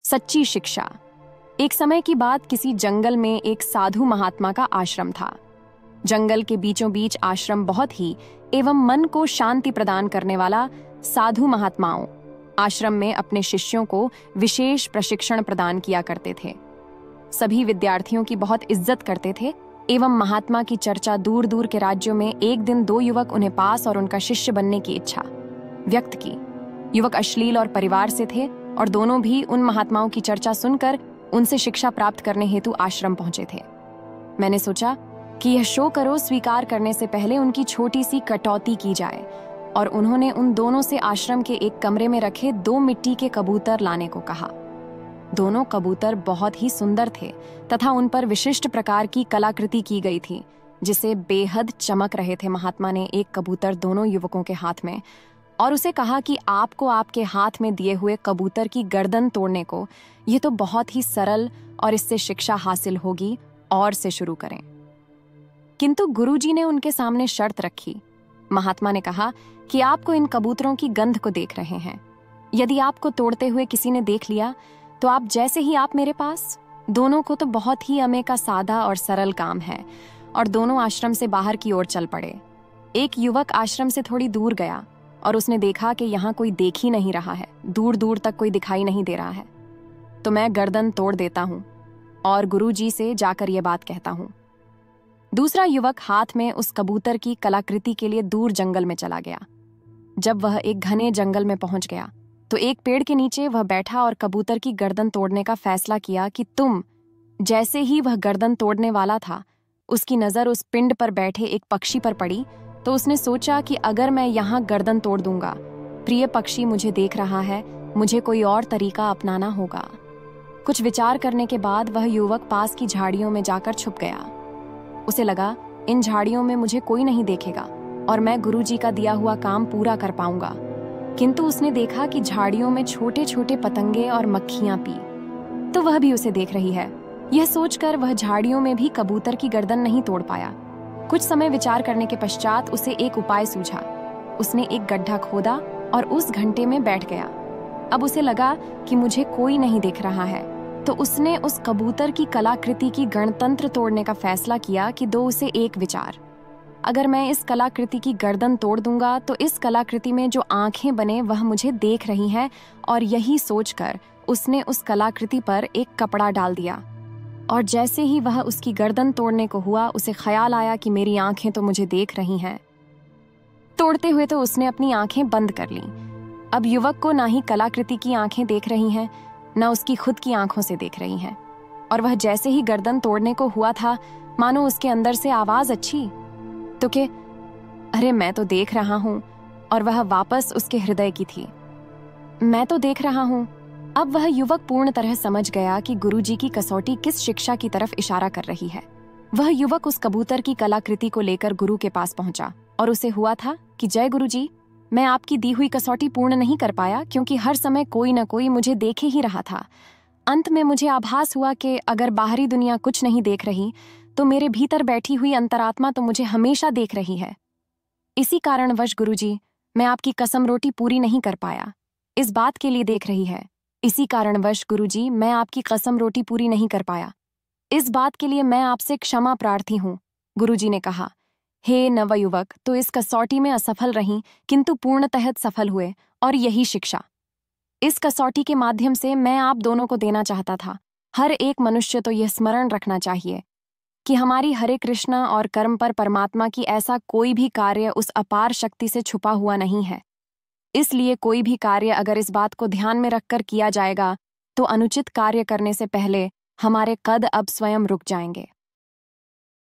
सच्ची शिक्षा। एक समय की बात, किसी जंगल में एक साधु महात्मा का आश्रम था। जंगल के बीचों बीच आश्रम बहुत ही एवं मन को शांति प्रदान करने वाला। साधु महात्माओं आश्रम में अपने शिष्यों को विशेष प्रशिक्षण प्रदान किया करते थे। सभी विद्यार्थियों की बहुत इज्जत करते थे एवं महात्मा की चर्चा दूर दूर के राज्यों में। एक दिन दो युवक उन्हें पास और उनका शिष्य बनने की इच्छा व्यक्त की। युवक अश्लील और परिवार से थे और दोनों भी उन महात्माओं की चर्चा सुनकर उनसे शिक्षा प्राप्त करने हेतु आश्रम पहुंचे थे। मैंने सोचा कि यह शो करो स्वीकार करने से पहले उनकी छोटी सी कटौती की जाए, और उन्होंने उन दोनों से आश्रम के एक कमरे में रखे 2 मिट्टी के कबूतर लाने को कहा। दोनों कबूतर बहुत ही सुंदर थे तथा उन पर विशिष्ट प्रकार की कलाकृति की गई थी, जिसे बेहद चमक रहे थे। महात्मा ने एक कबूतर दोनों युवकों के हाथ में और उसे कहा कि आपको आपके हाथ में दिए हुए कबूतर की गर्दन तोड़ने को, यह तो बहुत ही सरल और इससे शिक्षा हासिल होगी, और से शुरू करें। किंतु गुरुजी ने उनके सामने शर्त रखी। महात्मा ने कहा कि आपको इन कबूतरों की गंध को देख रहे हैं। यदि आपको तोड़ते हुए किसी ने देख लिया तो आप जैसे ही आप मेरे पास, दोनों को तो बहुत ही अमे का सादा और सरल काम है, और दोनों आश्रम से बाहर की ओर चल पड़े। एक युवक आश्रम से थोड़ी दूर गया और उसने देखा कि यहाँ कोई देख ही नहीं रहा है, दूर दूर तक कोई दिखाई नहीं दे रहा है। तो मैं गर्दन तोड़ देता हूँ और गुरुजी से जाकर यह बात कहता हूँ। दूसरा युवक हाथ में उस कबूतर की कलाकृति के लिए दूर जंगल में चला गया। जब वह एक घने जंगल में पहुंच गया तो एक पेड़ के नीचे वह बैठा और कबूतर की गर्दन तोड़ने का फैसला किया कि तुम। जैसे ही वह गर्दन तोड़ने वाला था, उसकी नजर उस पिंड पर बैठे एक पक्षी पर पड़ी, तो उसने सोचा कि अगर मैं यहाँ गर्दन तोड़ दूंगा, प्रिय पक्षी मुझे देख रहा है, मुझे कोई और तरीका अपनाना होगा। कुछ विचार करने के बाद वह युवक पास की झाड़ियों में जाकर छुप गया। उसे लगा इन झाड़ियों में मुझे कोई नहीं देखेगा और मैं गुरुजी का दिया हुआ काम पूरा कर पाऊंगा। किंतु उसने देखा कि झाड़ियों में छोटे छोटे पतंगे और मक्खियां पी, तो वह भी उसे देख रही है। यह सोचकर वह झाड़ियों में भी कबूतर की गर्दन नहीं तोड़ पाया। कुछ समय विचार करने के पश्चात उसे एक उपाय सूझा। उसने एक गड्ढा खोदा और उस घंटे में बैठ गया। अब उसे लगा कि मुझे कोई नहीं देख रहा है, तो उसने उस कबूतर की कलाकृति की गणतंत्र तोड़ने का फैसला किया कि दो उसे एक विचार। अगर मैं इस कलाकृति की गर्दन तोड़ दूंगा तो इस कलाकृति में जो आंखें बने वह मुझे देख रही हैं, और यही सोचकर उसने उस कलाकृति पर एक कपड़ा डाल दिया। और जैसे ही वह उसकी गर्दन तोड़ने को हुआ, उसे ख्याल आया कि मेरी आंखें तो मुझे देख रही हैं। तोड़ते हुए तो उसने अपनी आंखें बंद कर लीं। अब युवक को ना ही कलाकृति की आंखें देख रही हैं, न उसकी खुद की आंखों से देख रही हैं। और वह जैसे ही गर्दन तोड़ने को हुआ था, मानो उसके अंदर से आवाज अच्छी तो के अरे मैं तो देख रहा हूं, और वह वापस उसके हृदय की थी। मैं तो देख रहा हूं। अब वह युवक पूर्ण तरह समझ गया कि गुरुजी की कसौटी किस शिक्षा की तरफ इशारा कर रही है। वह युवक उस कबूतर की कलाकृति को लेकर गुरु के पास पहुंचा और उसे हुआ था कि जय गुरुजी, मैं आपकी दी हुई कसौटी पूर्ण नहीं कर पाया, क्योंकि हर समय कोई न कोई मुझे देखे ही रहा था। अंत में मुझे आभास हुआ कि अगर बाहरी दुनिया कुछ नहीं देख रही, तो मेरे भीतर बैठी हुई अंतरात्मा तो मुझे हमेशा देख रही है। इसी कारणवश गुरुजी, मैं आपकी कसम रोटी पूरी नहीं कर पाया। इस बात के लिए देख रही है। इसी कारणवश गुरुजी, मैं आपकी कसम रोटी पूरी नहीं कर पाया। इस बात के लिए मैं आपसे क्षमा प्रार्थी हूँ। गुरुजी ने कहा, हे नवयुवक, तो इस कसौटी में असफल रहीं, किंतु पूर्णतः सफल हुए, और यही शिक्षा। इस कसौटी के माध्यम से मैं आप दोनों को देना चाहता था। हर एक मनुष्य तो यह स्मरण रखना चाहिए कि हमारी हरे कृष्णा और कर्म पर परमात्मा की ऐसा कोई भी कार्य उस अपार शक्ति से छुपा हुआ नहीं है। इसलिए कोई भी कार्य अगर इस बात को ध्यान में रखकर किया जाएगा, तो अनुचित कार्य करने से पहले हमारे कद अब स्वयं रुक जाएंगे।